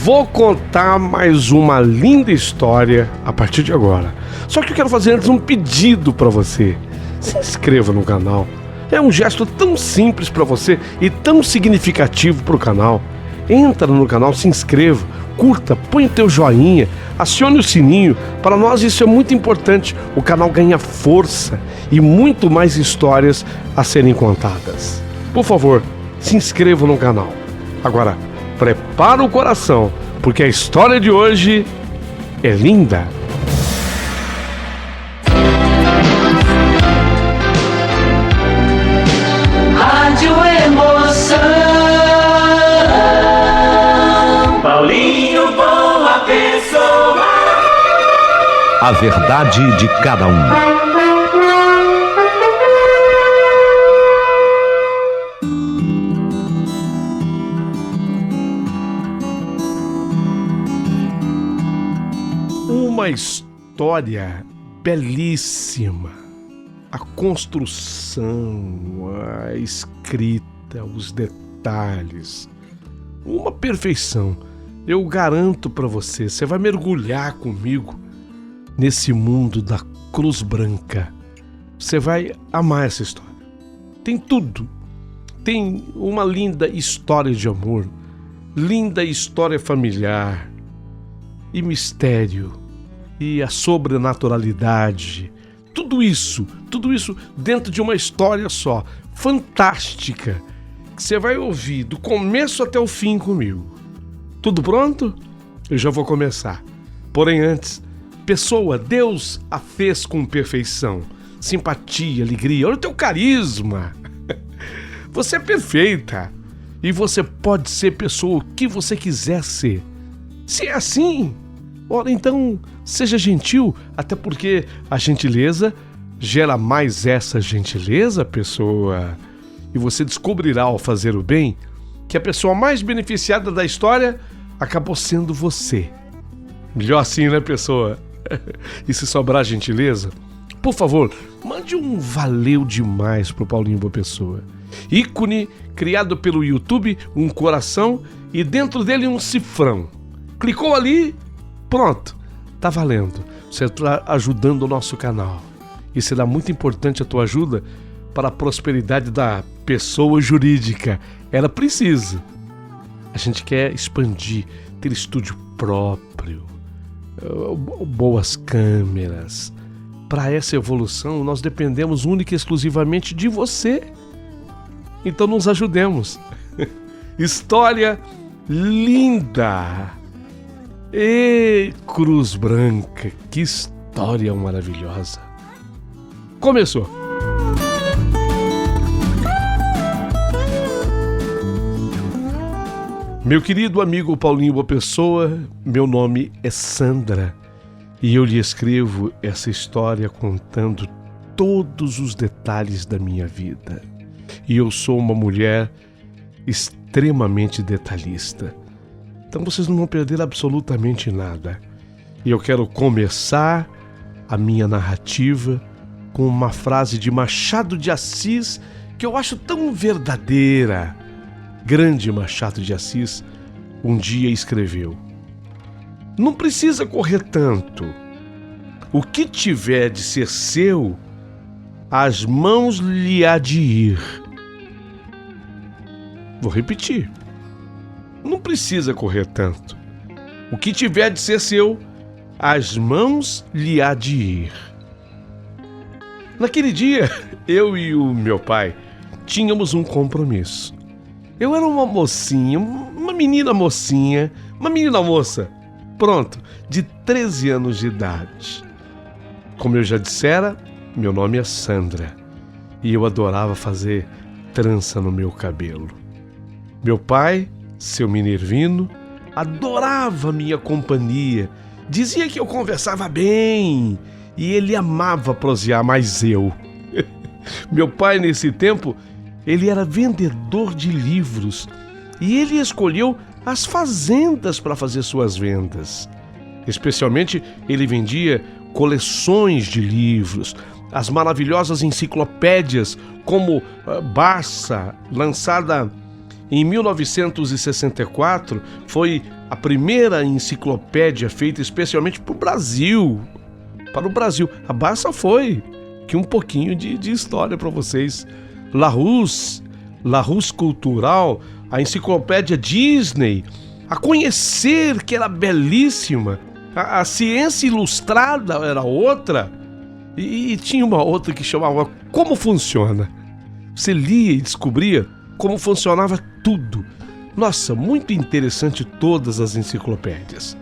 Vou contar mais uma linda história a partir de agora. Só que eu quero fazer antes um pedido para você. Se inscreva no canal. É um gesto tão simples para você e tão significativo para o canal. Entra no canal, se inscreva, curta, põe o teu joinha, acione o sininho. Para nós isso é muito importante. O canal ganha força e muito mais histórias a serem contadas. Por favor, se inscreva no canal. Agora, prepara o coração, porque a história de hoje é linda. Rádio Emoção. Paulinho Boa Pessoa. A verdade de cada um. Uma história belíssima. A construção, a escrita, os detalhes. Uma perfeição. Eu garanto para você, você vai mergulhar comigo nesse mundo da Cruz Branca. Você vai amar essa história. Tem tudo. Tem uma linda história de amor, linda história familiar e mistério e a sobrenaturalidade. Tudo isso dentro de uma história só, fantástica, que você vai ouvir do começo até o fim comigo. Tudo pronto? Eu já vou começar. Porém antes, pessoa, Deus a fez com perfeição, simpatia, alegria, olha o teu carisma. Você é perfeita e você pode ser pessoa o que você quiser ser. Se é assim, ora então, seja gentil, até porque a gentileza gera mais essa gentileza, pessoa. E você descobrirá ao fazer o bem que a pessoa mais beneficiada da história acabou sendo você. Melhor assim, né, pessoa? E se sobrar gentileza, por favor, mande um valeu demais pro Paulinho Boa Pessoa. Ícone criado pelo YouTube, um coração e dentro dele um cifrão. Clicou ali, pronto, tá valendo. Você está ajudando o nosso canal. E será muito importante a tua ajuda para a prosperidade da pessoa jurídica. Ela precisa. A gente quer expandir, ter estúdio próprio, boas câmeras. Para essa evolução, nós dependemos única e exclusivamente de você. Então nos ajudemos. História linda. E Cruz Branca, que história maravilhosa. Começou. Meu querido amigo Paulinho Boa Pessoa, meu nome é Sandra e eu lhe escrevo essa história contando todos os detalhes da minha vida. E eu sou uma mulher extremamente detalhista. Então vocês não vão perder absolutamente nada. E eu quero começar a minha narrativa com uma frase de Machado de Assis que eu acho tão verdadeira. Grande Machado de Assis um dia escreveu: não precisa correr tanto. O que tiver de ser seu, as mãos lhe há de ir. Vou repetir. Não precisa correr tanto. O que tiver de ser seu, as mãos lhe há de ir. Naquele dia, eu e o meu pai tínhamos um compromisso. Eu era uma mocinha, uma menina mocinha, uma menina moça, pronto, de 13 anos de idade. Como eu já dissera, meu nome é Sandra e eu adorava fazer trança no meu cabelo. Meu pai, seu Minervino, adorava minha companhia, dizia que eu conversava bem e ele amava prosear, mas eu. Meu pai, nesse tempo, ele era vendedor de livros e ele escolheu as fazendas para fazer suas vendas. Especialmente, ele vendia coleções de livros, as maravilhosas enciclopédias como Barça, lançada em 1964, foi a primeira enciclopédia feita especialmente para o Brasil. Para o Brasil. A Barça foi. Aqui um pouquinho de história para vocês. Larousse Cultural, a enciclopédia Disney, a Conhecer, que era belíssima, a Ciência Ilustrada era outra, e tinha uma outra que chamava Como Funciona. Você lia e descobria como funcionava tudo. Nossa, muito interessante todas as enciclopédias.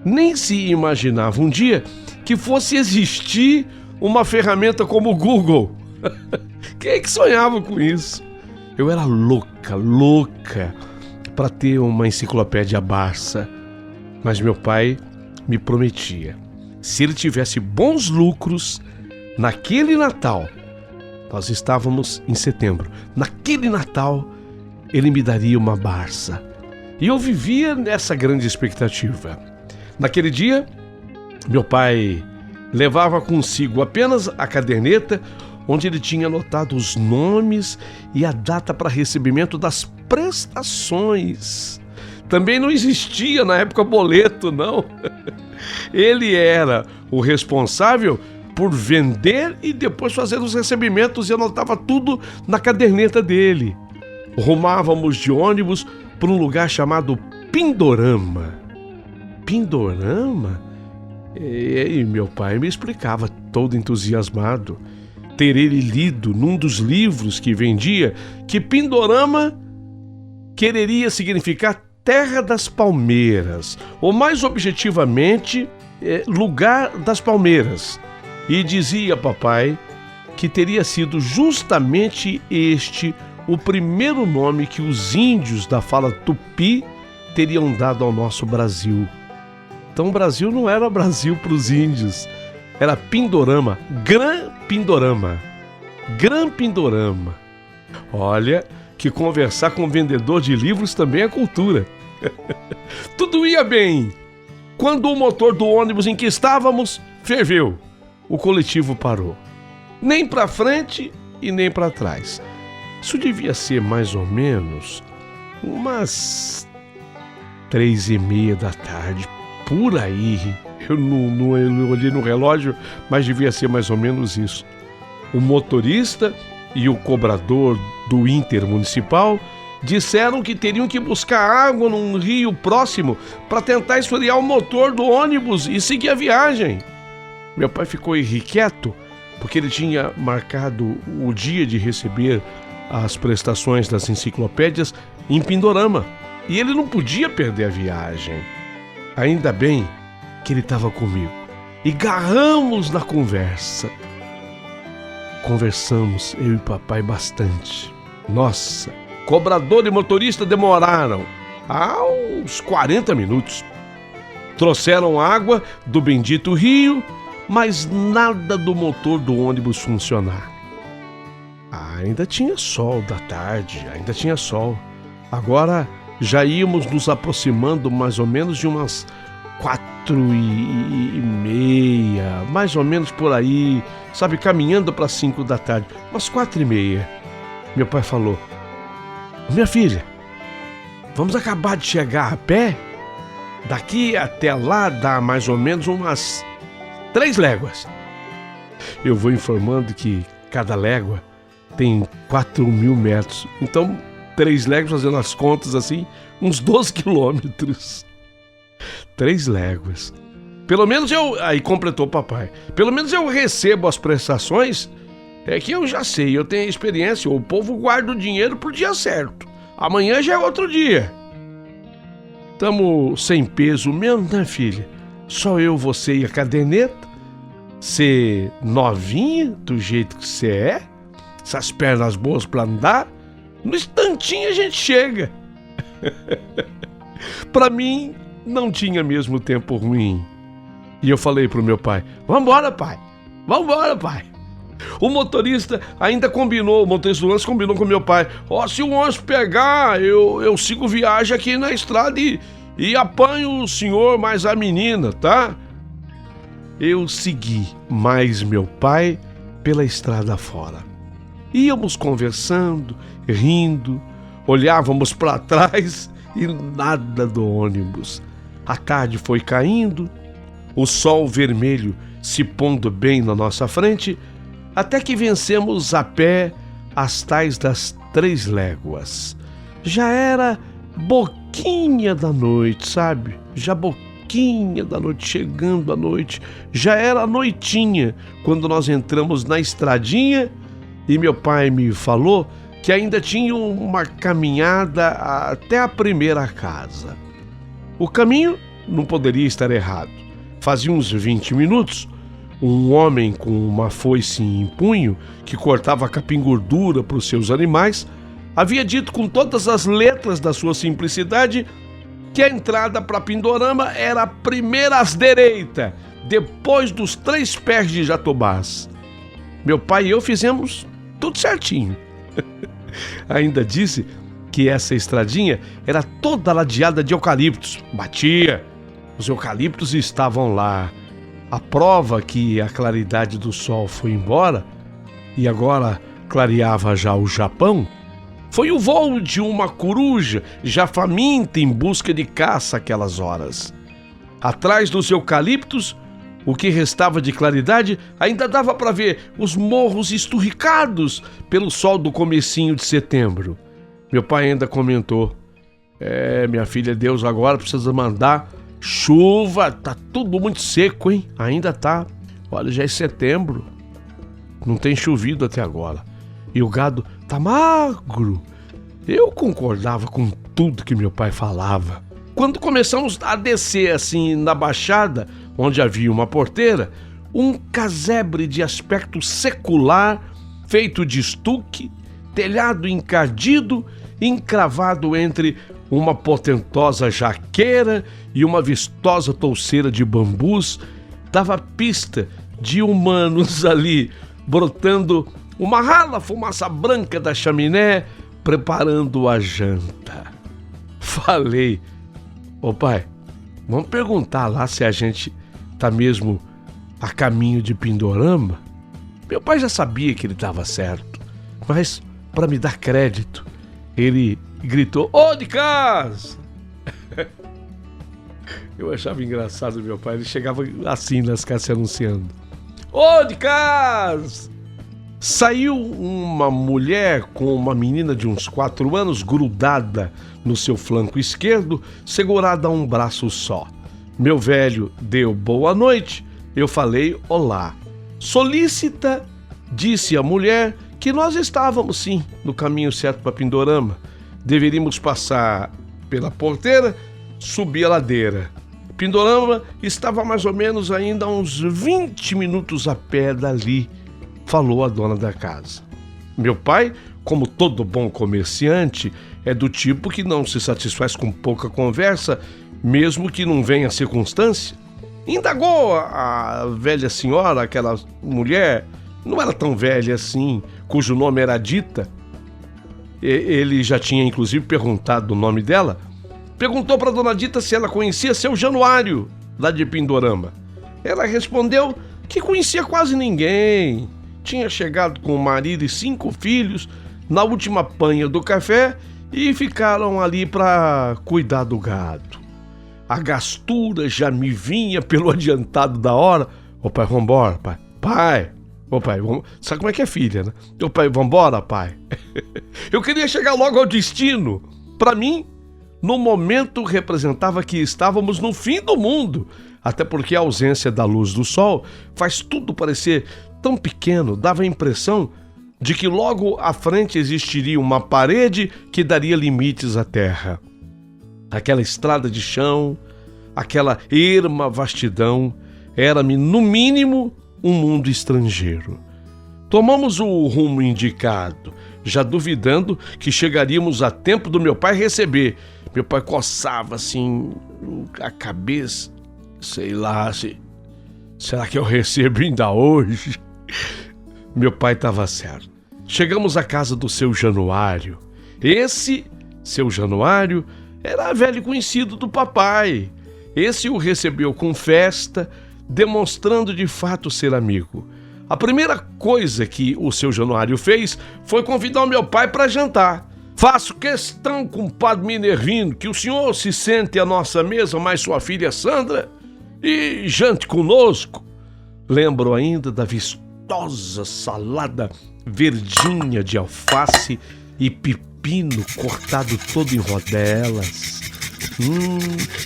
Nem se imaginava um dia que fosse existir uma ferramenta como o Google. Quem é que sonhava com isso? Eu era louca para ter uma enciclopédia Barça. Mas meu pai me prometia, se ele tivesse bons lucros, naquele Natal, nós estávamos em setembro, naquele Natal ele me daria uma Barça. E eu vivia nessa grande expectativa. Naquele dia, meu pai levava consigo apenas a caderneta onde ele tinha anotado os nomes e a data para recebimento das prestações. Também não existia na época boleto, não. Ele era o responsável por vender e depois fazer os recebimentos e anotava tudo na caderneta dele. Rumávamos de ônibus para um lugar chamado Pindorama. Pindorama? E meu pai me explicava, todo entusiasmado, ter ele lido num dos livros que vendia que Pindorama quereria significar Terra das Palmeiras, ou mais objetivamente, Lugar das Palmeiras. E dizia papai que teria sido justamente este o primeiro nome que os índios da fala tupi teriam dado ao nosso Brasil. Então o Brasil não era Brasil para os índios, era Pindorama, Gran Pindorama. Gran Pindorama. Olha que conversar com um vendedor de livros também é cultura. Tudo ia bem, quando o motor do ônibus em que estávamos ferveu. O coletivo parou. Nem para frente e nem para trás. Isso devia ser mais ou menos umas 3:30 da tarde, por aí. Eu não olhei no relógio, mas devia ser mais ou menos isso. O motorista e o cobrador do Intermunicipal disseram que teriam que buscar água num rio próximo para tentar esfriar o motor do ônibus e seguir a viagem. Meu pai ficou irrequieto porque ele tinha marcado o dia de receber as prestações das enciclopédias em Pindorama e ele não podia perder a viagem. Ainda bem que ele estava comigo e garramos na conversa. Conversamos, eu e papai, bastante. Nossa, cobrador e motorista demoraram uns 40 minutos. Trouxeram água do bendito rio, mas nada do motor do ônibus funcionar. Ainda tinha sol da tarde, ainda tinha sol. Agora já íamos nos aproximando mais ou menos de umas 4:30, mais ou menos por aí, sabe, caminhando para 5 da tarde, umas 4:30. Meu pai falou: minha filha, vamos acabar de chegar a pé? Daqui até lá dá mais ou menos umas 3 léguas. Eu vou informando que cada légua tem 4.000 metros. Então, 3 léguas, fazendo as contas assim, uns 12 quilômetros. 3 léguas. Pelo menos aí completou o papai, pelo menos eu recebo as prestações, é que eu já sei, eu tenho experiência, o povo guarda o dinheiro pro dia certo. Amanhã já é outro dia. Tamo sem peso mesmo, né, filha? Só eu, você e a caderneta. Você novinha, do jeito que você é, essas pernas boas pra andar, no instantinho a gente chega. Pra mim, não tinha mesmo tempo ruim. E eu falei pro meu pai: vambora, pai, vambora, pai. O motorista ainda combinou, o motorista do ônibus combinou com meu pai: se o ônibus pegar, eu sigo viagem aqui na estrada e apanho o senhor mais a menina, tá? Eu segui mais meu pai pela estrada fora. Íamos conversando, rindo. Olhávamos para trás e nada do ônibus. A tarde foi caindo, o sol vermelho se pondo bem na nossa frente, até que vencemos a pé as tais das 3 léguas. Já era boquinha da noite, sabe? Já boquinha da noite, chegando a noite. Já era noitinha quando nós entramos na estradinha e meu pai me falou que ainda tinha uma caminhada até a primeira casa. O caminho não poderia estar errado. Fazia uns 20 minutos, um homem com uma foice em punho, que cortava capim-gordura para os seus animais, havia dito com todas as letras da sua simplicidade que a entrada para Pindorama era a primeira à direita, depois dos 3 pés de jatobás. Meu pai e eu fizemos tudo certinho. Ainda disse que essa estradinha era toda ladeada de eucaliptos. Batia, os eucaliptos estavam lá. A prova que a claridade do sol foi embora e agora clareava já o Japão foi o voo de uma coruja já faminta em busca de caça aquelas horas. Atrás dos eucaliptos, o que restava de claridade ainda dava para ver os morros esturricados pelo sol do comecinho de setembro. Meu pai ainda comentou: minha filha, Deus agora precisa mandar chuva, tá tudo muito seco, hein? Ainda tá. Olha, já é setembro, não tem chovido até agora. E o gado tá magro. Eu concordava com tudo que meu pai falava. Quando começamos a descer assim na baixada, onde havia uma porteira, um casebre de aspecto secular, feito de estuque, telhado encardido, encravado entre uma potentosa jaqueira e uma vistosa touceira de bambus, dava pista de humanos ali, brotando uma rala fumaça branca da chaminé, preparando a janta. Falei: ô pai, vamos perguntar lá se a gente tá mesmo a caminho de Pindorama? Meu pai já sabia que ele estava certo, mas para me dar crédito, ele gritou: ô de casa! Eu achava engraçado meu pai, ele chegava assim nas casas se anunciando: ô de casa! Saiu uma mulher com uma menina de uns 4 anos grudada no seu flanco esquerdo, segurada a um braço só. Meu velho deu boa noite, eu falei olá. Solícita, disse a mulher que nós estávamos sim no caminho certo para Pindorama. Deveríamos passar pela porteira, subir a ladeira. Pindorama estava mais ou menos ainda a uns 20 minutos a pé dali, falou a dona da casa. Meu pai, como todo bom comerciante, é do tipo que não se satisfaz com pouca conversa, mesmo que não venha a circunstância. Indagou a velha senhora, aquela mulher, não era tão velha assim, cujo nome era Dita. Ele já tinha inclusive perguntado o nome dela. Perguntou para dona Dita se ela conhecia seu Januário, lá de Pindorama. Ela respondeu que conhecia quase ninguém. Tinha chegado com o marido e 5 filhos na última panha do café e ficaram ali para cuidar do gado. A gastura já me vinha pelo adiantado da hora. Ô pai, vambora, pai. Pai, ô pai, sabe como é que é filha, né? Ô pai, vambora, pai. Eu queria chegar logo ao destino. Para mim, no momento representava que estávamos no fim do mundo. Até porque a ausência da luz do sol faz tudo parecer tão pequeno, dava a impressão de que logo à frente existiria uma parede que daria limites à terra. Aquela estrada de chão, aquela erma vastidão, era-me, no mínimo, um mundo estrangeiro. Tomamos o rumo indicado, já duvidando que chegaríamos a tempo do meu pai receber. Meu pai coçava assim a cabeça. Sei lá, será que eu recebo ainda hoje? Meu pai estava certo. Chegamos à casa do seu Januário. Esse, seu Januário, era velho conhecido do papai. Esse o recebeu com festa, demonstrando de fato ser amigo. A primeira coisa que o seu Januário fez foi convidar o meu pai para jantar. Faço questão, compadre Minervino, que o senhor se sente à nossa mesa, mais sua filha Sandra, e jante conosco. Lembro ainda da vistosa salada verdinha de alface e pepino cortado todo em rodelas.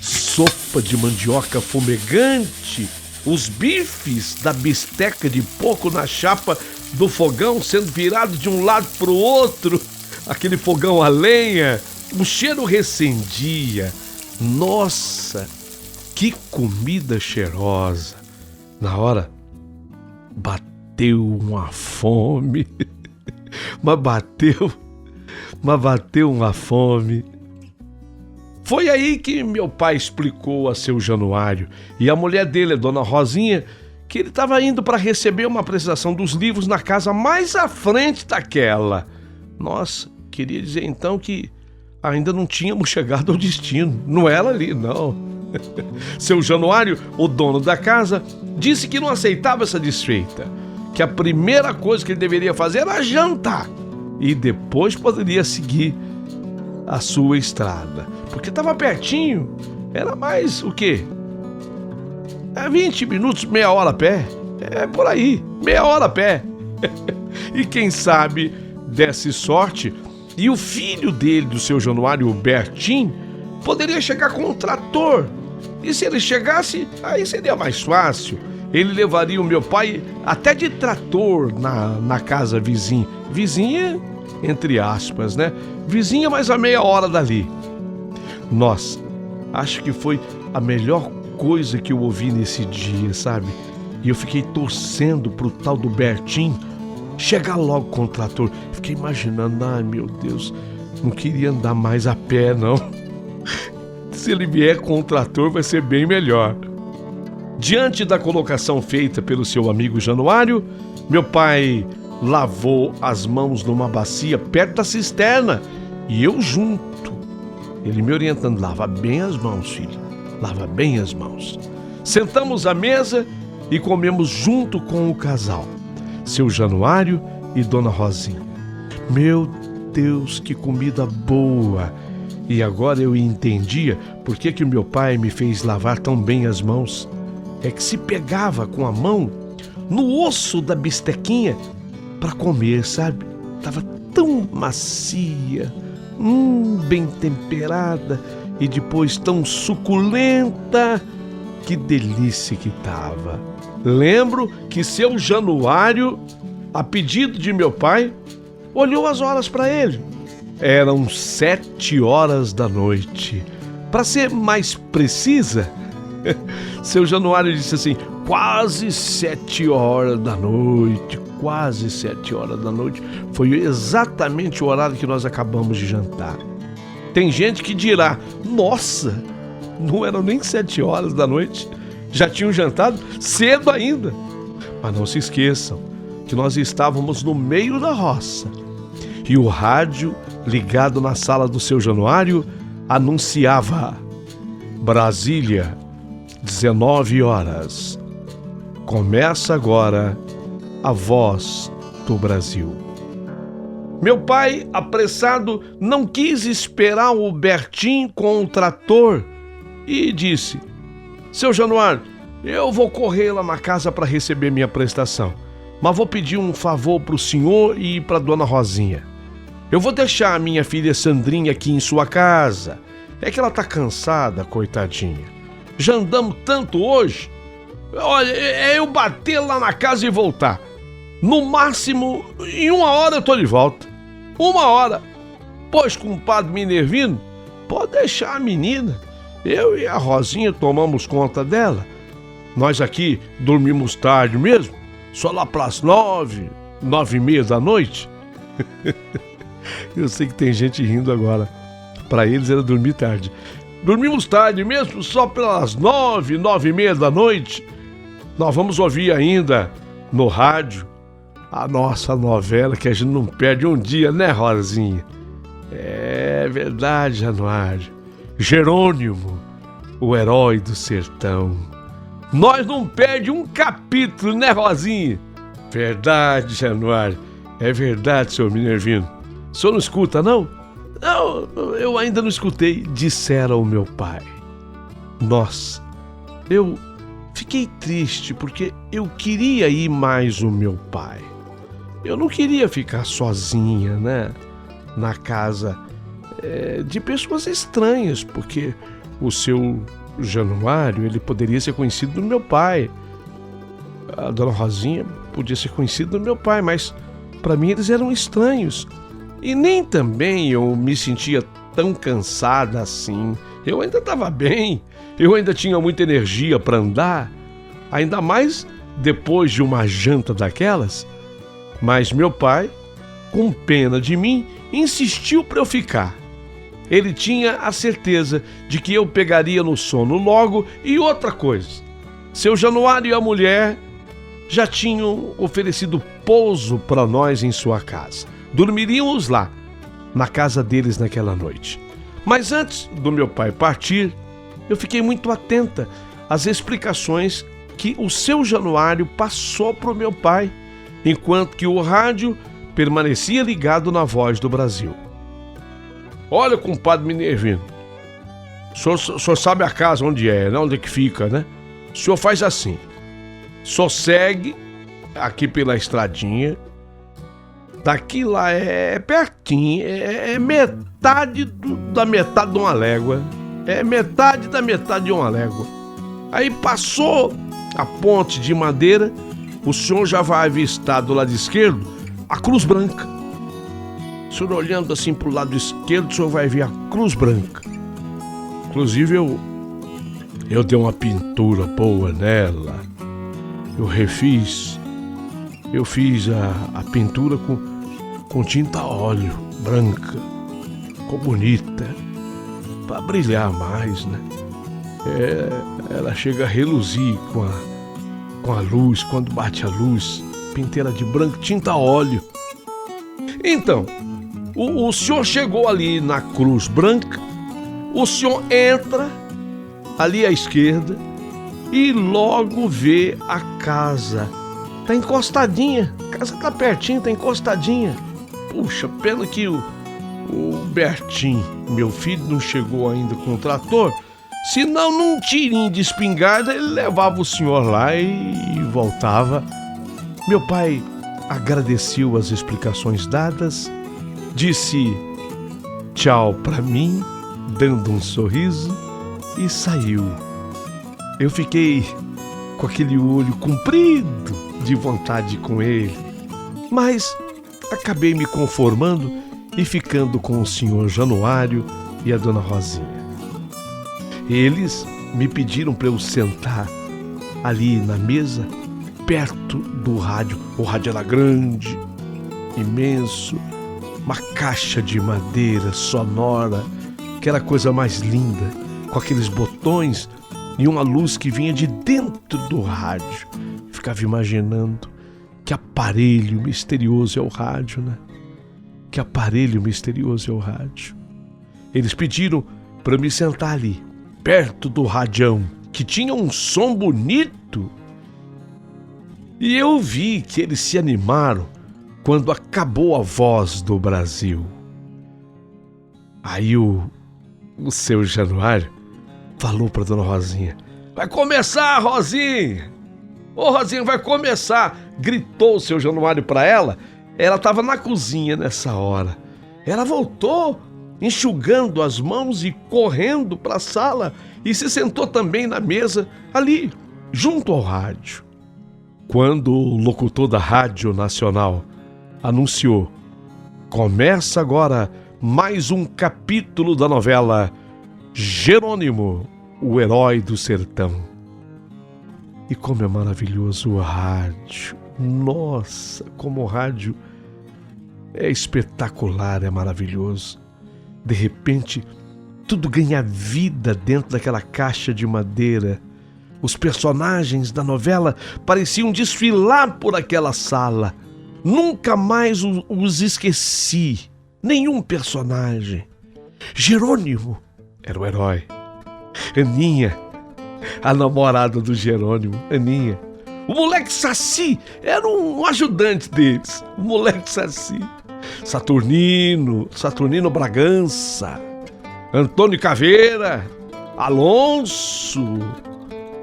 Sopa de mandioca fumegante, os bifes da bisteca de porco na chapa do fogão sendo virado de um lado pro outro, aquele fogão a lenha, o cheiro recendia. Nossa, que comida cheirosa! Na hora, bateu uma fome, mas bateu uma fome. Foi aí que meu pai explicou a seu Januário e a mulher dele, a dona Rosinha, que ele estava indo para receber uma apresentação dos livros na casa mais à frente daquela. Nossa, queria dizer então que ainda não tínhamos chegado ao destino. Não era ali, não. Seu Januário, o dono da casa, disse que não aceitava essa desfeita, que a primeira coisa que ele deveria fazer era jantar e depois poderia seguir a sua estrada, porque estava pertinho. Era mais o quê? 20 minutos, meia hora a pé. É por aí, meia hora a pé. E quem sabe desse sorte e o filho dele, do seu Januário, o Bertim, poderia chegar com um trator. E se ele chegasse, aí seria mais fácil. Ele levaria o meu pai até de trator na casa vizinha. Vizinha, entre aspas, né? Vizinha, mas a meia hora dali. Nossa, acho que foi a melhor coisa que eu ouvi nesse dia, sabe? E eu fiquei torcendo pro tal do Bertim chegar logo com o trator. Fiquei imaginando, ai meu Deus, não queria andar mais a pé, não. Se ele vier com o trator vai ser bem melhor. Diante da colocação feita pelo seu amigo Januário, meu pai lavou as mãos numa bacia perto da cisterna e eu junto. Ele me orientando, lava bem as mãos, filho, lava bem as mãos. Sentamos à mesa e comemos junto com o casal, seu Januário e dona Rosinha. Meu Deus, que comida boa! E agora eu entendia por que o meu pai me fez lavar tão bem as mãos. É que se pegava com a mão no osso da bistequinha para comer, sabe? Tava tão macia, bem temperada e depois tão suculenta. Que delícia que tava. Lembro que seu Januário, a pedido de meu pai, olhou as horas para ele. Eram 7 horas da noite. Para ser mais precisa, seu Januário disse assim, quase 7 horas da noite, quase 7 horas da noite. Foi exatamente o horário que nós acabamos de jantar. Tem gente que dirá, nossa, não eram nem 7 horas da noite, já tinham jantado cedo ainda. Mas não se esqueçam que nós estávamos no meio da roça e o rádio ligado na sala do seu Januário anunciava: Brasília, 19 horas. Começa agora a Voz do Brasil. Meu pai, apressado, não quis esperar o Bertim com o trator e disse: seu Januário, eu vou correr lá na casa para receber minha prestação, mas vou pedir um favor para o senhor e para dona Rosinha. Eu vou deixar a minha filha Sandrinha aqui em sua casa. É que ela tá cansada, coitadinha. Já andamos tanto hoje. Olha, é eu bater lá na casa e voltar. No máximo, em 1 hora eu tô de volta. 1 hora. Pois, compadre Minervino, pode deixar a menina. Eu e a Rosinha tomamos conta dela. Nós aqui dormimos tarde mesmo. Só lá pras 9, 9:30 da noite. Eu sei que tem gente rindo agora. Para eles era dormir tarde. Dormimos tarde mesmo, só pelas 9, 9:30 da noite. Nós vamos ouvir ainda no rádio a nossa novela, que a gente não perde um dia, né, Rosinha? É verdade, Januário. Jerônimo, o herói do sertão. Nós não perde um capítulo, né, Rosinha? Verdade, Januário. É verdade, senhor Minervino. O senhor não escuta, não? Não, eu ainda não escutei, dissera o meu pai. Nossa, eu fiquei triste porque eu queria ir mais o meu pai. Eu não queria ficar sozinha, né? Na casa de pessoas estranhas, porque o seu Januário, ele poderia ser conhecido do meu pai. A dona Rosinha podia ser conhecida do meu pai, mas para mim eles eram estranhos. E nem também eu me sentia tão cansada assim. Eu ainda estava bem, eu ainda tinha muita energia para andar, ainda mais depois de uma janta daquelas. Mas meu pai, com pena de mim, insistiu para eu ficar. Ele tinha a certeza de que eu pegaria no sono logo. E outra coisa, seu Januário e a mulher já tinham oferecido pouso para nós em sua casa. Dormiríamos lá, na casa deles naquela noite. Mas antes do meu pai partir, eu fiquei muito atenta às explicações que o seu Januário passou para o meu pai, enquanto que o rádio permanecia ligado na Voz do Brasil. Olha, compadre Minervino, o senhor sabe a casa onde é, né? Onde é que fica, né? O senhor faz assim, só segue aqui pela estradinha, daqui lá é pertinho, é metade da metade de uma légua, é metade da metade de uma légua. Aí passou a ponte de madeira, o senhor já vai avistar do lado esquerdo a Cruz Branca. O senhor olhando assim pro lado esquerdo, o senhor vai ver a Cruz Branca. Inclusive eu dei uma pintura boa nela. Eu fiz a pintura com tinta a óleo branca. Ficou bonita, para brilhar mais, né? Ela chega a reluzir com a luz, quando bate a luz. Pinteira de branco, tinta a óleo. Então, o senhor chegou ali na Cruz Branca, o senhor entra ali à esquerda e logo vê a casa. Tá encostadinha, a casa tá pertinho, tá encostadinha. Puxa, pena que o Bertinho, meu filho, não chegou ainda com o trator, senão num tirinho de espingarda ele levava o senhor lá e voltava. Meu pai agradeceu as explicações dadas, disse tchau para mim, dando um sorriso, e saiu. Eu fiquei com aquele olho comprido de vontade com ele, mas acabei me conformando e ficando com o senhor Januário e a dona Rosinha. Eles me pediram para eu sentar ali na mesa, perto do rádio. O rádio era grande, imenso, uma caixa de madeira sonora, que era a coisa mais linda, com aqueles botões e uma luz que vinha de dentro do rádio. Ficava imaginando que aparelho misterioso é o rádio, né? Que aparelho misterioso é o rádio. Eles pediram para me sentar ali, perto do radião, que tinha um som bonito. E eu vi que eles se animaram quando acabou a Voz do Brasil. Aí o seu Januário falou para dona Rosinha: vai começar, Rosinha! Ô, Rosinha, vai começar! Gritou o seu Januário para ela. Ela estava na cozinha nessa hora. Ela voltou, enxugando as mãos e correndo para a sala, e se sentou também na mesa, ali, junto ao rádio. Quando o locutor da Rádio Nacional anunciou: começa agora mais um capítulo da novela Jerônimo, o Herói do Sertão. E como é maravilhoso o rádio! Nossa, como o rádio é espetacular, é maravilhoso. De repente, tudo ganha vida dentro daquela caixa de madeira. Os personagens da novela pareciam desfilar por aquela sala. Nunca mais os esqueci. Nenhum personagem. Jerônimo era o herói. Aninha, a namorada do Jerônimo, Aninha. O moleque Saci era um ajudante deles. O moleque Saci. Saturnino Bragança, Antônio Caveira, Alonso.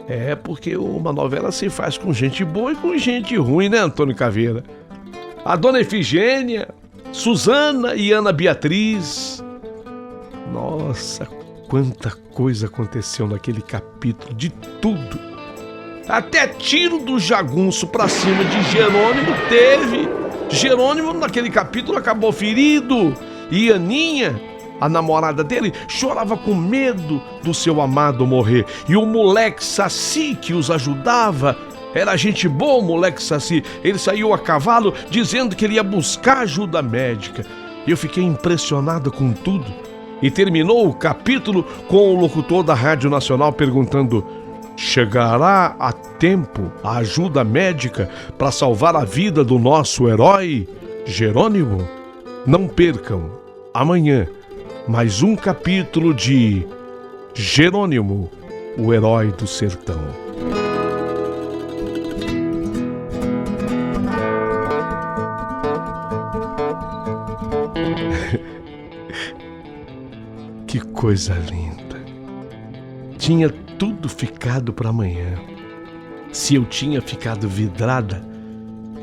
É porque uma novela se faz com gente boa e com gente ruim, né, Antônio Caveira? A Dona Efigênia, Suzana e Ana Beatriz. Nossa, quanta coisa aconteceu naquele capítulo, de tudo. Até tiro do jagunço pra cima de Jerônimo teve. Jerônimo naquele capítulo acabou ferido. E Aninha, a namorada dele, chorava com medo do seu amado morrer. E o moleque Saci que os ajudava, era gente boa o moleque Saci. Ele saiu a cavalo dizendo que ele ia buscar ajuda médica. Eu fiquei impressionado com tudo. E terminou o capítulo com o locutor da Rádio Nacional perguntando: chegará a tempo a ajuda médica para salvar a vida do nosso herói Jerônimo? Não percam, amanhã, mais um capítulo de Jerônimo, o herói do sertão. Que coisa linda! Tinha tudo ficado para amanhã. Se eu tinha ficado vidrada,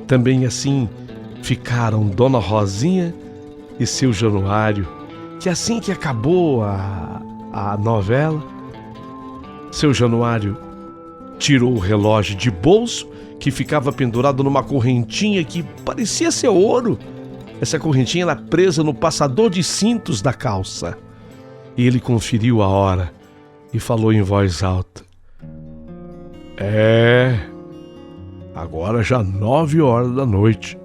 também assim ficaram Dona Rosinha e seu Januário, que assim que acabou a novela, seu Januário tirou o relógio de bolso, que ficava pendurado numa correntinha que parecia ser ouro. Essa correntinha era presa no passador de cintos da calça. E ele conferiu a hora e falou em voz alta: agora já 9 horas da noite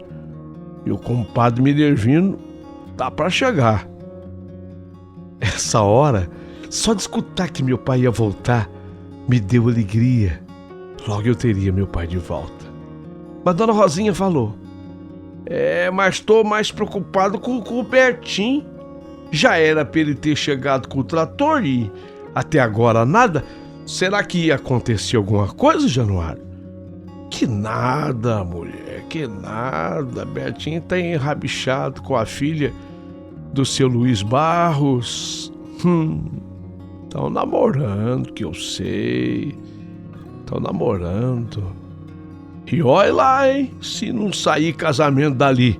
e o compadre Minervino tá para chegar. Essa hora, só de escutar que meu pai ia voltar, me deu alegria. Logo eu teria meu pai de volta. Mas Dona Rosinha falou: mas tô mais preocupado com o Bertim. Já era pra ele ter chegado com o trator e até agora nada. Será que ia acontecer alguma coisa, Januário? Que nada, mulher, que nada. Bertinho tá enrabixado com a filha do seu Luiz Barros. Tão namorando, que eu sei. Tão namorando. E olha lá, hein, se não sair casamento dali.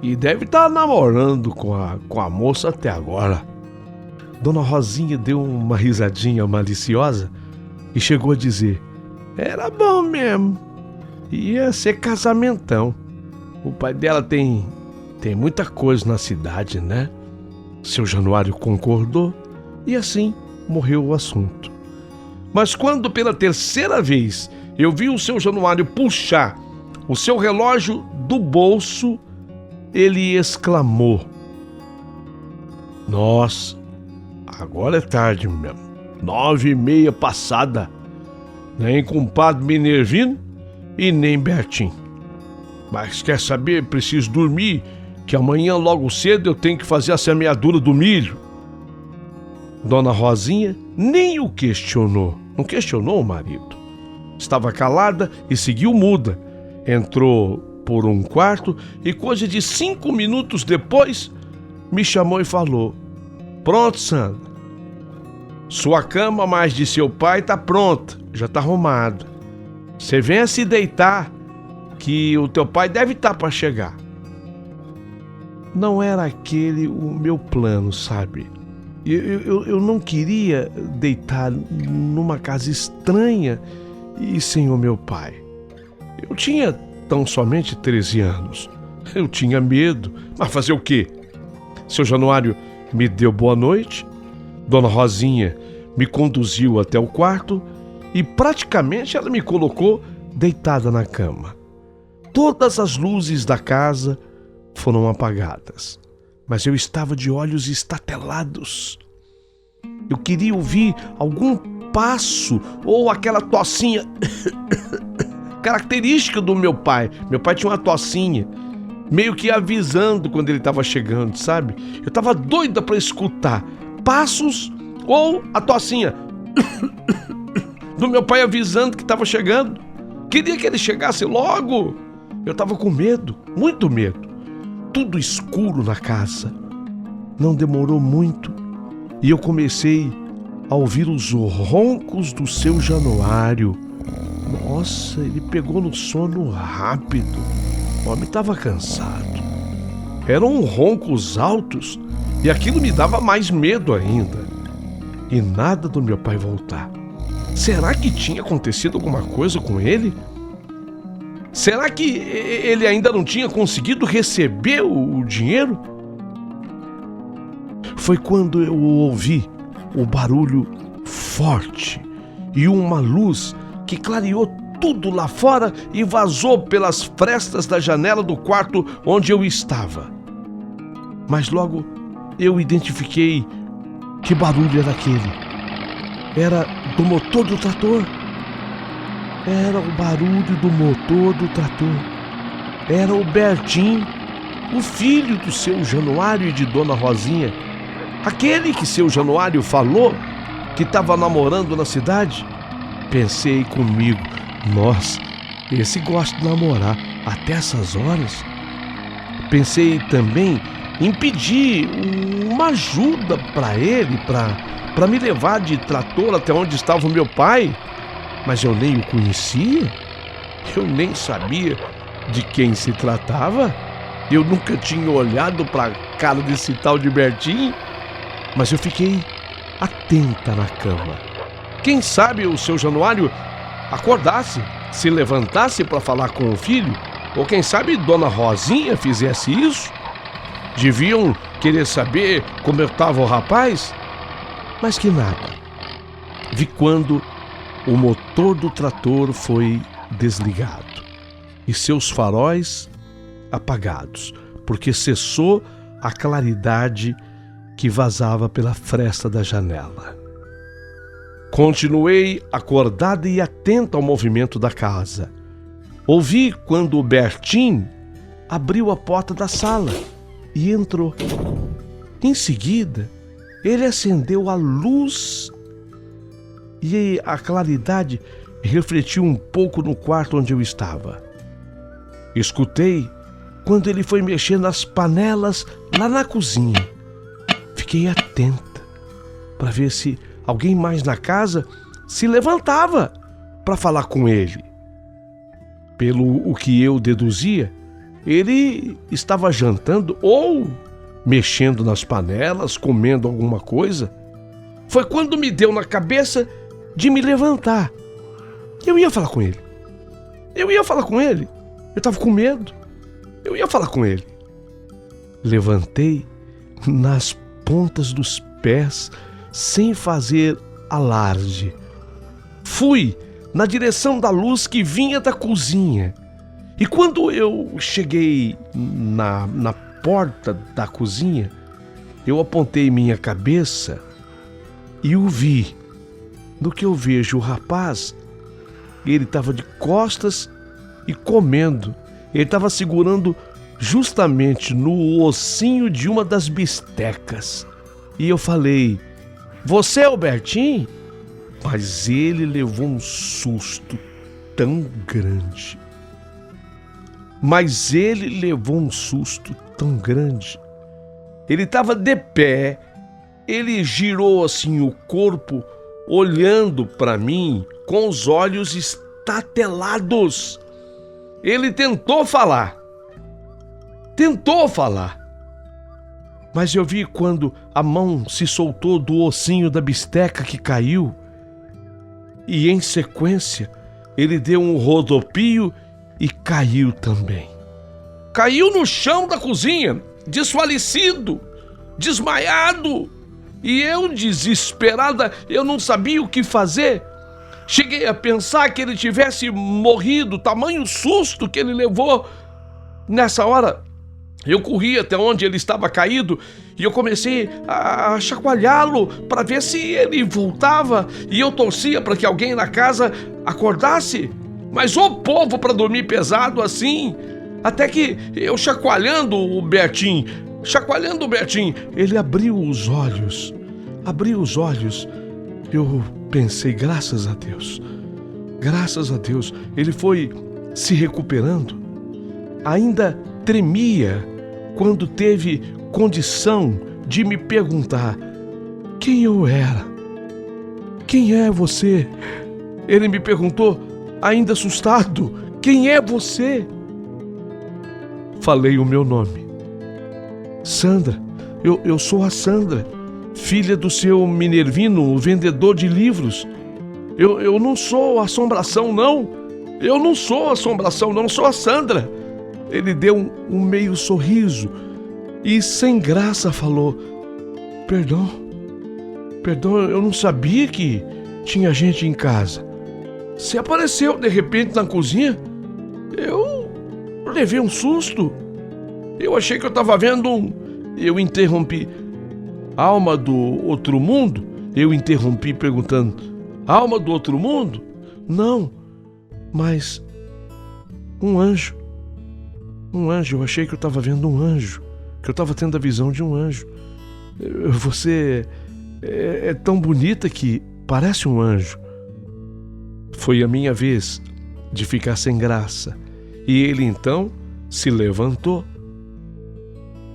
E deve estar namorando com a moça até agora. Dona Rosinha deu uma risadinha maliciosa e chegou a dizer: era bom mesmo. Ia ser casamentão. O pai dela tem muita coisa na cidade, né? Seu Januário concordou e assim morreu o assunto. Mas quando pela terceira vez eu vi o seu Januário puxar o seu relógio do bolso, ele exclamou: nossa, agora é tarde mesmo, 9h30 passada. Nem compadre Minervino e nem Bertim. Mas quer saber, preciso dormir, que amanhã logo cedo eu tenho que fazer a semeadura do milho. Dona Rosinha nem o questionou. Não questionou o marido. Estava calada e seguiu muda. Entrou por um quarto e coisa de 5 minutos depois me chamou e falou: pronto, Sandra. Sua cama mais de seu pai tá pronta, já tá arrumada. Você venha se deitar, que o teu pai deve estar para chegar. Não era aquele o meu plano, sabe? Eu não queria deitar numa casa estranha e sem o meu pai. Eu tinha tão somente 13 anos. Eu tinha medo, mas fazer o quê? Seu Januário me deu boa noite, Dona Rosinha me conduziu até o quarto e praticamente ela me colocou deitada na cama. Todas as luzes da casa foram apagadas, mas eu estava de olhos estatelados. Eu queria ouvir algum passo ou aquela tossinha característica do meu pai. Meu pai tinha uma tossinha, meio que avisando quando ele estava chegando, sabe? Eu estava doida para escutar passos ou a tossinha do meu pai avisando que estava chegando. Queria que ele chegasse logo. Eu estava com medo, muito medo. tudo escuro na casa. Não demorou muito e eu comecei a ouvir os roncos do seu Januário. Nossa, ele pegou no sono rápido. O homem estava cansado. Eram roncos altos e aquilo me dava mais medo ainda. E nada do meu pai voltar. Será que tinha acontecido alguma coisa com ele? Será que ele ainda não tinha conseguido receber o dinheiro? Foi quando eu ouvi o barulho forte e uma luz que clareou tudo lá fora e vazou pelas frestas da janela do quarto onde eu estava. Mas logo eu identifiquei que barulho era aquele. Era do motor do trator. Era o barulho do motor do trator. Era o Bertim, o filho do seu Januário e de Dona Rosinha. Aquele que seu Januário falou que estava namorando na cidade. Pensei comigo, nossa, esse gosta de namorar até essas horas. Pensei também em pedir uma ajuda para ele, para me levar de trator até onde estava o meu pai. Mas eu nem o conhecia, eu nem sabia de quem se tratava. Eu nunca tinha olhado para a cara desse tal de Bertim. Mas eu fiquei atenta na cama. Quem sabe o seu Januário acordasse, se levantasse para falar com o filho, ou quem sabe Dona Rosinha fizesse isso. Deviam querer saber como eu estava o rapaz, mas que nada. Vi quando o motor do trator foi desligado e seus faróis apagados, porque cessou a claridade que vazava pela fresta da janela. Continuei acordada e atenta ao movimento da casa. Ouvi quando o Bertim abriu a porta da sala e entrou. Em seguida, ele acendeu a luz e a claridade refletiu um pouco no quarto onde eu estava. Escutei quando ele foi mexer nas panelas lá na cozinha. Fiquei atenta para ver se alguém mais na casa se levantava para falar com ele. Pelo o que eu deduzia, ele estava jantando ou mexendo nas panelas, comendo alguma coisa. Foi quando me deu na cabeça de me levantar. Eu ia falar com ele. Eu estava com medo. Eu ia falar com ele. Levantei nas pontas dos pés, sem fazer alarde. Fui na direção da luz que vinha da cozinha. E quando eu cheguei na porta da cozinha, eu apontei minha cabeça e o vi. No que eu vejo o rapaz, ele estava de costas e comendo. Ele estava segurando justamente no ossinho de uma das bistecas. E eu falei, você é o Bertim? Mas ele levou um susto tão grande. Ele estava de pé, ele girou assim o corpo, olhando para mim com os olhos estatelados. Ele tentou falar, mas eu vi quando a mão se soltou do ossinho da bisteca que caiu e em sequência ele deu um rodopio e caiu também. Caiu no chão da cozinha, desfalecido, desmaiado. E eu, desesperada, eu não sabia o que fazer. Cheguei a pensar que ele tivesse morrido, tamanho susto que ele levou. Nessa hora, eu corri até onde ele estava caído e eu comecei a chacoalhá-lo para ver se ele voltava. E eu torcia para que alguém na casa acordasse. Mas o povo para dormir pesado assim. Até que eu chacoalhando o Bertim, ele abriu os olhos. Eu pensei, graças a Deus, ele foi se recuperando. Ainda tremia quando teve condição de me perguntar quem eu era. Quem é você? Ele me perguntou, ainda assustado, quem é você? Falei o meu nome. Sandra, eu sou a Sandra, filha do seu Minervino, o vendedor de livros. Eu não sou assombração, não. Eu não sou assombração, não. Sou a Sandra. Ele deu um meio sorriso e, sem graça, falou: Perdão, eu não sabia que tinha gente em casa. Você apareceu de repente na cozinha. Eu levei um susto. Eu achei que eu estava vendo Eu interrompi. Alma do outro mundo? Eu interrompi perguntando: Alma do outro mundo? Não, mas um anjo. Um anjo, eu achei que eu estava vendo um anjo, que eu estava tendo a visão de um anjo. Você é tão bonita que parece um anjo. Foi a minha vez de ficar sem graça. E ele então se levantou.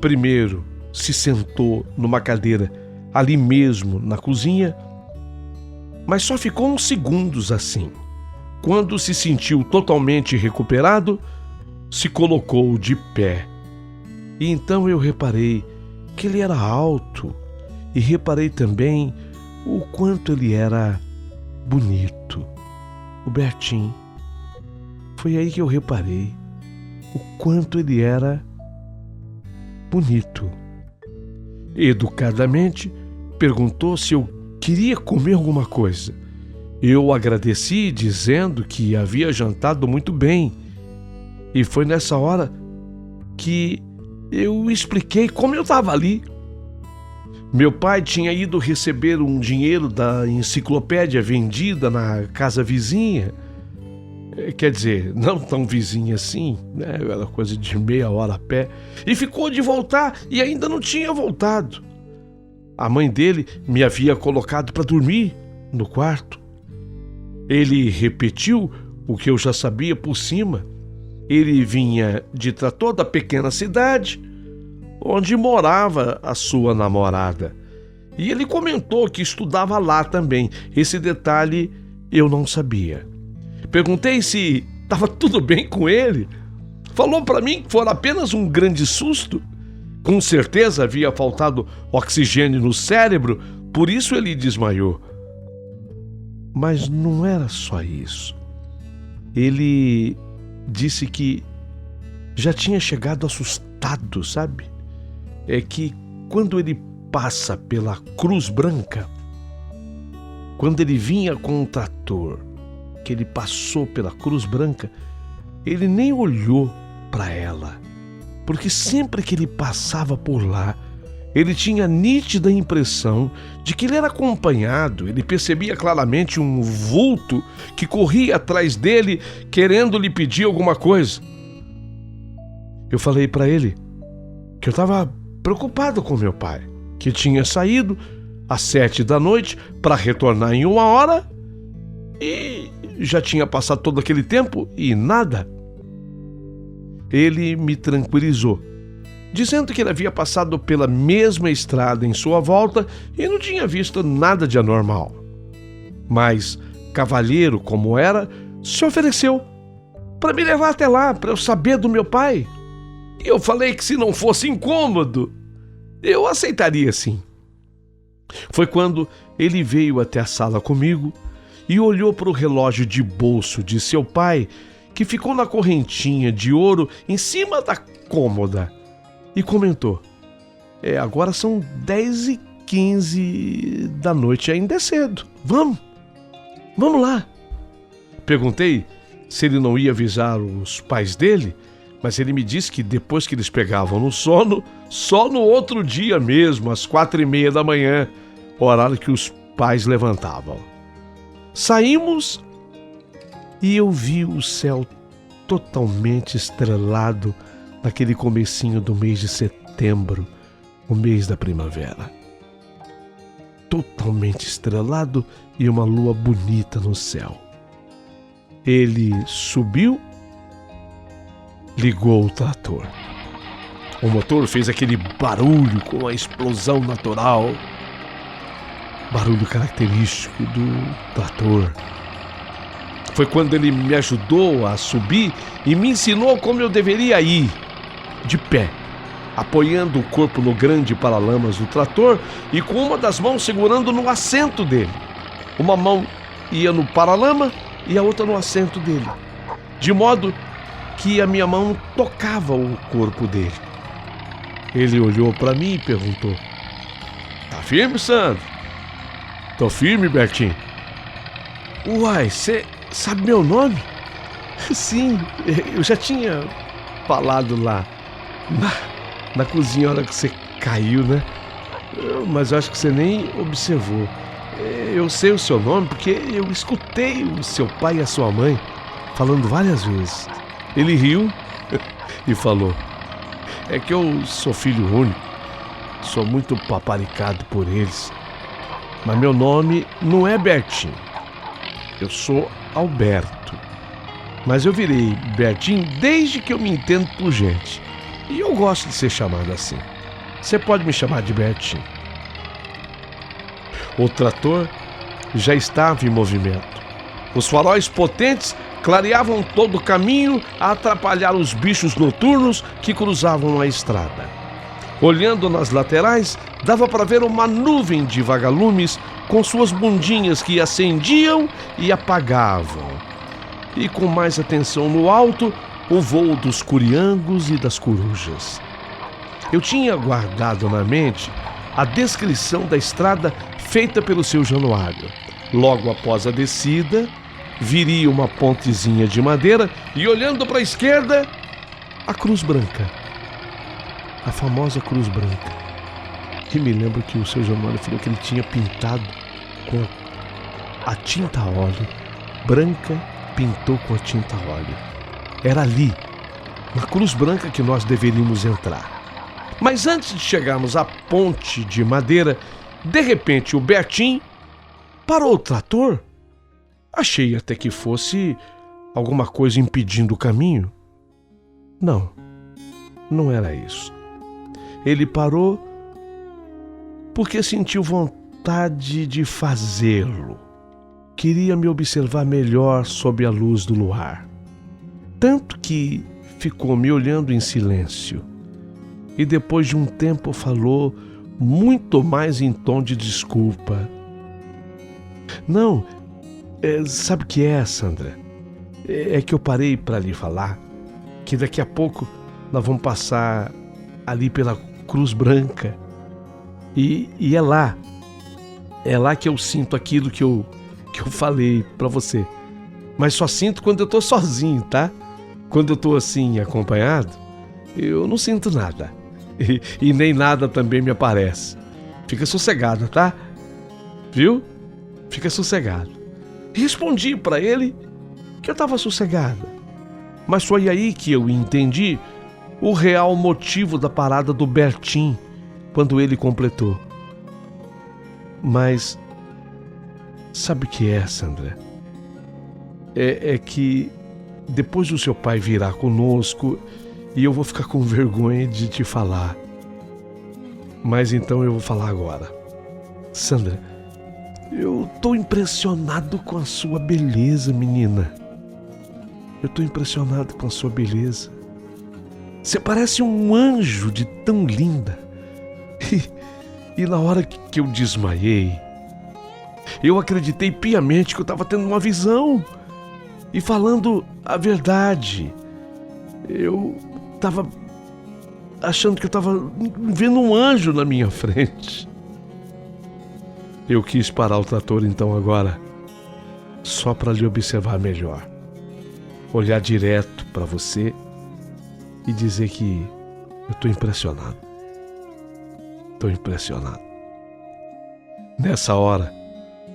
Primeiro se sentou numa cadeira ali mesmo na cozinha, mas só ficou uns segundos assim. Quando se sentiu totalmente recuperado, se colocou de pé. E então eu reparei que ele era alto e reparei também o quanto ele era bonito. O Bertim. Foi aí que eu reparei o quanto ele era bonito. Educadamente perguntou se eu queria comer alguma coisa. Eu agradeci dizendo que havia jantado muito bem. E foi nessa hora que eu expliquei como eu estava ali. Meu pai tinha ido receber um dinheiro da enciclopédia vendida na casa vizinha. Quer dizer, não tão vizinha assim, né? Era coisa de meia hora a pé. E ficou de voltar e ainda não tinha voltado. A mãe dele me havia colocado para dormir no quarto. Ele repetiu o que eu já sabia por cima. Ele vinha de trator da pequena cidade onde morava a sua namorada. E ele comentou que estudava lá também. Esse detalhe eu não sabia. Perguntei se estava tudo bem com ele. Falou para mim que fora apenas um grande susto. Com certeza havia faltado oxigênio no cérebro, por isso ele desmaiou. Mas não era só isso. Ele disse que já tinha chegado assustado, sabe? É que quando ele passa pela Cruz Branca, quando ele vinha com um trator, que ele passou pela Cruz Branca, ele nem olhou para ela, porque sempre que ele passava por lá, ele tinha a nítida impressão de que ele era acompanhado. Ele percebia claramente um vulto que corria atrás dele, querendo lhe pedir alguma coisa. Eu falei para ele que eu estava preocupado com meu pai, que tinha saído às 7 da noite para retornar em 1 hora e já tinha passado todo aquele tempo e nada. Ele me tranquilizou, dizendo que ele havia passado pela mesma estrada em sua volta e não tinha visto nada de anormal. Mas, cavalheiro como era, se ofereceu para me levar até lá, para eu saber do meu pai. E eu falei que se não fosse incômodo, eu aceitaria sim. Foi quando ele veio até a sala comigo e olhou para o relógio de bolso de seu pai, que ficou na correntinha de ouro em cima da cômoda, e comentou: agora são 10h15 da noite, ainda é cedo. Vamos lá. Perguntei se ele não ia avisar os pais dele, mas ele me disse que depois que eles pegavam no sono, só no outro dia mesmo, às 4h30 da manhã, horário que os pais levantavam. Saímos e eu vi o céu totalmente estrelado naquele comecinho do mês de setembro, o mês da primavera. Totalmente estrelado e uma lua bonita no céu. Ele subiu, ligou o trator. O motor fez aquele barulho com a explosão natural, barulho característico do trator. Foi quando ele me ajudou a subir e me ensinou como eu deveria ir, de pé, apoiando o corpo no grande paralamas do trator e com uma das mãos segurando no assento dele. Uma mão ia no paralama e a outra no assento dele, de modo que a minha mão tocava o corpo dele. Ele olhou para mim e perguntou: "Tá firme, Sandro?" "Tô firme, Bertinho." "Uai, você sabe meu nome?" "Sim, eu já tinha falado lá na cozinha a hora que você caiu, né? Mas eu acho que você nem observou. Eu sei o seu nome porque eu escutei o seu pai e a sua mãe falando várias vezes." Ele riu e falou: "É que eu sou filho único, sou muito paparicado por eles. Mas meu nome não é Bertinho, eu sou Alberto. Mas eu virei Bertinho desde que eu me entendo por gente. E eu gosto de ser chamado assim. Você pode me chamar de Bertinho." O trator já estava em movimento. Os faróis potentes clareavam todo o caminho a atrapalhar os bichos noturnos que cruzavam a estrada. Olhando nas laterais, dava para ver uma nuvem de vagalumes com suas bundinhas que acendiam e apagavam. E com mais atenção no alto, o voo dos curiangos e das corujas. Eu tinha guardado na mente a descrição da estrada feita pelo seu Januário. Logo após a descida, viria uma pontezinha de madeira e, olhando para a esquerda, a Cruz Branca. A famosa Cruz Branca. E me lembro que o seu Januário falou que ele tinha pintado com a tinta a óleo. Branca pintou com a tinta a óleo. Era ali, na Cruz Branca, que nós deveríamos entrar. Mas antes de chegarmos à ponte de madeira, de repente o Bertinho parou o trator. Achei até que fosse alguma coisa impedindo o caminho. Não, não era isso. Ele parou porque sentiu vontade de fazê-lo. Queria me observar melhor sob a luz do luar. Tanto que ficou me olhando em silêncio. E depois de um tempo falou, muito mais em tom de desculpa: "Não, sabe o que é, Sandra? É que eu parei para lhe falar que daqui a pouco nós vamos passar ali pela Cruz Branca. E é lá que eu sinto aquilo que eu falei para você. Mas só sinto quando eu tô sozinho, tá? Quando eu tô assim, acompanhado, eu não sinto nada. E nem nada também me aparece. Fica sossegada, tá? Viu? Fica sossegado." Respondi para ele que eu estava sossegada. Mas foi aí que eu entendi o real motivo da parada do Bertinho, quando ele completou: "Mas sabe o que é, Sandra? É que depois do seu pai virá conosco e eu vou ficar com vergonha de te falar. Mas então eu vou falar agora. Sandra, eu tô impressionado com a sua beleza, menina. Eu tô impressionado com a sua beleza. Você parece um anjo de tão linda. E na hora que eu desmaiei, eu acreditei piamente que eu estava tendo uma visão e falando a verdade. Eu estava achando que eu estava vendo um anjo na minha frente. Eu quis parar o trator então agora, só para lhe observar melhor. Olhar direto para você e dizer que eu estou impressionado. Estou impressionado. Nessa hora,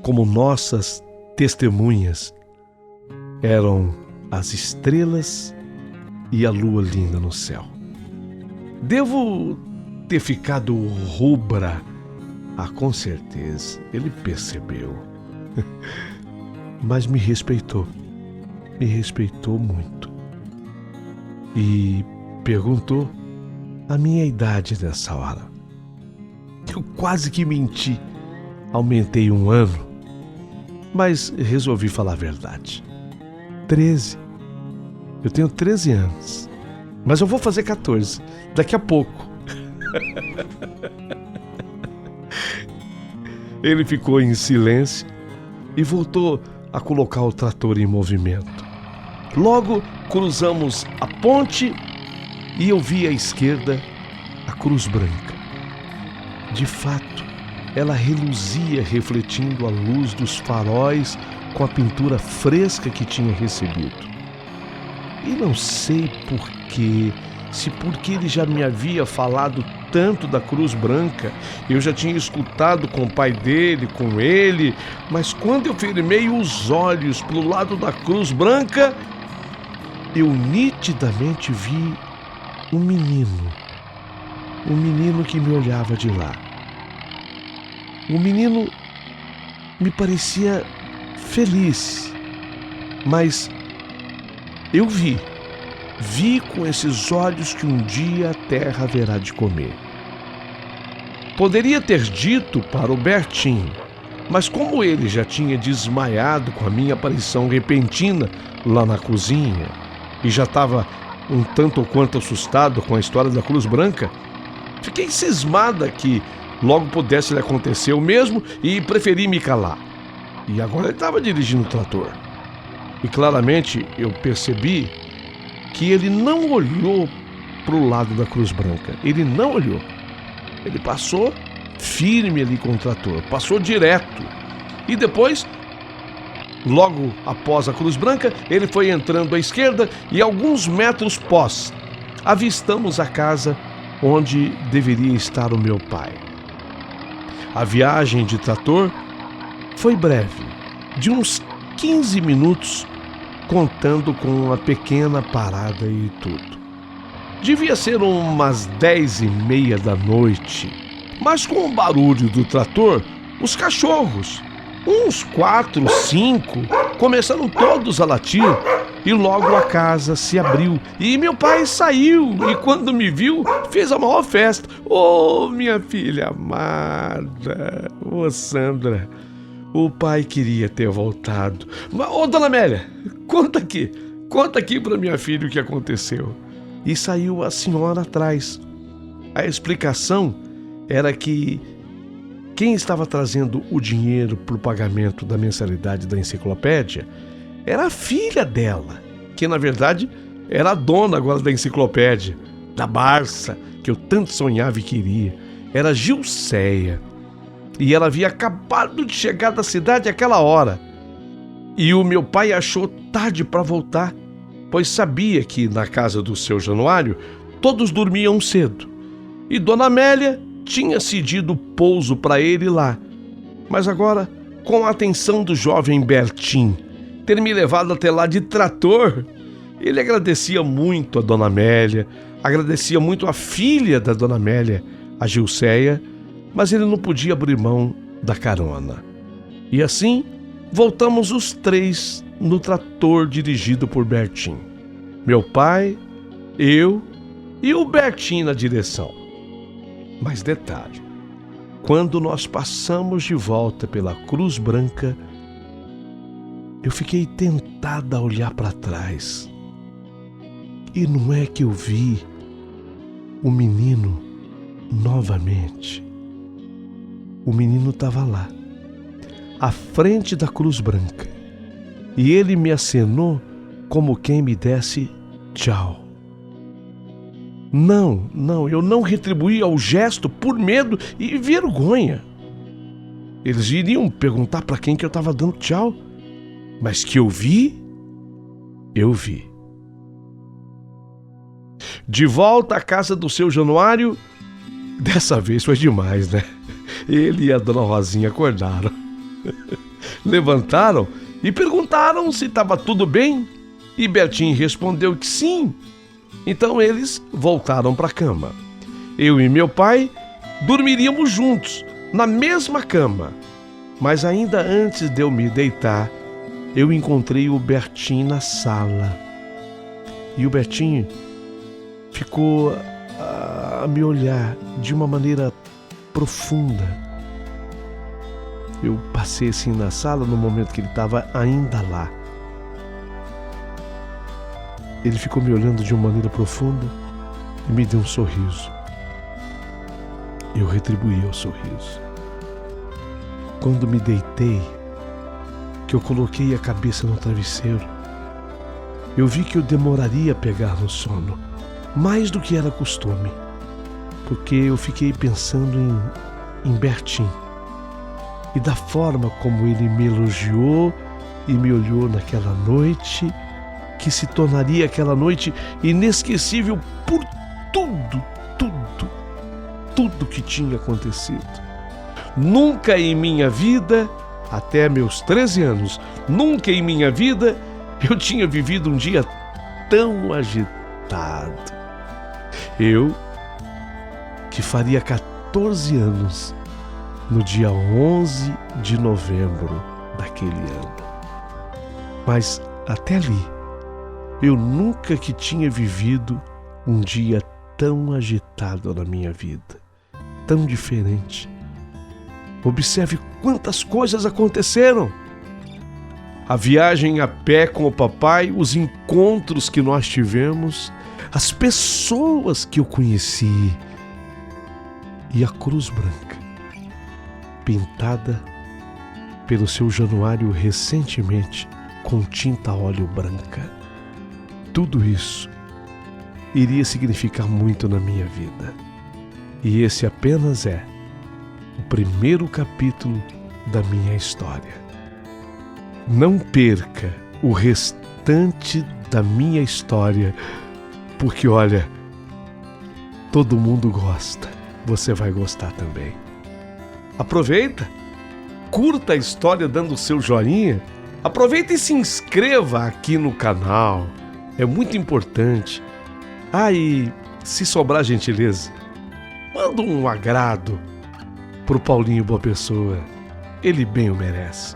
como nossas testemunhas, eram as estrelas e a lua linda no céu. Devo ter ficado rubra. Com certeza, ele percebeu. Mas me respeitou muito. E perguntou a minha idade nessa hora. Eu quase que menti. Aumentei 1 ano, mas resolvi falar a verdade. 13. Eu tenho 13 anos, mas eu vou fazer 14 daqui a pouco. Ele ficou em silêncio e voltou a colocar o trator em movimento. Logo cruzamos a ponte e eu vi à esquerda a Cruz Branca. De fato, ela reluzia refletindo a luz dos faróis com a pintura fresca que tinha recebido. E não sei porquê, se porque ele já me havia falado tanto da Cruz Branca, eu já tinha escutado com o pai dele, com ele, mas quando eu firmei os olhos para o lado da Cruz Branca, eu nitidamente vi um menino que me olhava de lá. O menino me parecia feliz, mas eu vi com esses olhos que um dia a terra haverá de comer. Poderia ter dito para o Bertinho, mas como ele já tinha desmaiado com a minha aparição repentina lá na cozinha e já estava um tanto ou quanto assustado com a história da Cruz Branca, fiquei cismada que logo pudesse lhe acontecer o mesmo e preferi me calar. E agora ele estava dirigindo o trator. E claramente eu percebi que ele não olhou para o lado da Cruz Branca. Ele não olhou. Ele passou firme ali com o trator. Passou direto. E depois, logo após a Cruz Branca, ele foi entrando à esquerda e alguns metros pós, avistamos a casa onde deveria estar o meu pai. A viagem de trator foi breve, de uns 15 minutos, contando com uma pequena parada e tudo. Devia ser umas 10:30 da noite, mas com o barulho do trator, os cachorros, uns 4, 5, começaram todos a latir e logo a casa se abriu e meu pai saiu e quando me viu fez a maior festa. Oh, minha filha amada, ô Sandra, o pai queria ter voltado. Ô, dona Amélia, conta aqui pra minha filha o que aconteceu. E saiu a senhora atrás. A explicação era que quem estava trazendo o dinheiro para o pagamento da mensalidade da enciclopédia era a filha dela, que na verdade era a dona agora da enciclopédia, da Barça, que eu tanto sonhava e queria. Era Gilceia. E ela havia acabado de chegar da cidade àquela hora. E o meu pai achou tarde para voltar, pois sabia que na casa do seu Januário todos dormiam cedo. E Dona Amélia tinha cedido pouso para ele lá. Mas agora, com a atenção do jovem Bertim ter me levado até lá de trator, ele agradecia muito a Dona Amélia, agradecia muito a filha da Dona Amélia, a Gilceia, mas ele não podia abrir mão da carona. E assim, voltamos os 3 no trator dirigido por Bertim. Meu pai, eu e o Bertim na direção. Mas detalhe, quando nós passamos de volta pela Cruz Branca, eu fiquei tentada a olhar para trás. E não é que eu vi o menino novamente. O menino estava lá, à frente da Cruz Branca, e ele me acenou como quem me desse tchau. Não, eu não retribuí ao gesto por medo e vergonha. Eles iriam perguntar para quem que eu estava dando tchau, mas que eu vi. De volta à casa do seu Januário, dessa vez foi demais, né? Ele e a dona Rosinha acordaram, levantaram e perguntaram se estava tudo bem, e Bertim respondeu que sim. Então eles voltaram para a cama. Eu e meu pai dormiríamos juntos, na mesma cama. Mas ainda antes de eu me deitar, eu encontrei o Bertim na sala. E o Bertim ficou a me olhar de uma maneira profunda. Eu passei assim na sala no momento que ele estava ainda lá. Ele ficou me olhando de uma maneira profunda e me deu um sorriso. Eu retribuí o sorriso. Quando me deitei, que eu coloquei a cabeça no travesseiro, eu vi que eu demoraria a pegar no sono, mais do que era costume, porque eu fiquei pensando em Bertim e da forma como ele me elogiou e me olhou naquela noite, que se tornaria aquela noite inesquecível por tudo que tinha acontecido. Nunca em minha vida, até meus 13 anos, nunca em minha vida eu tinha vivido um dia tão agitado. Eu, que faria 14 anos no dia 11 de novembro daquele ano. Mas até ali, eu nunca que tinha vivido um dia tão agitado na minha vida, tão diferente. Observe quantas coisas aconteceram. A viagem a pé com o papai, os encontros que nós tivemos, as pessoas que eu conheci e a cruz branca, pintada pelo seu Januário recentemente com tinta a óleo branca. Tudo isso iria significar muito na minha vida. E esse apenas é o primeiro capítulo da minha história. Não perca o restante da minha história, porque olha, todo mundo gosta, você vai gostar também. Aproveita, curta a história dando o seu joinha, aproveita e se inscreva aqui no canal, é muito importante. E se sobrar gentileza, manda um agrado pro Paulinho Boa Pessoa, ele bem o merece.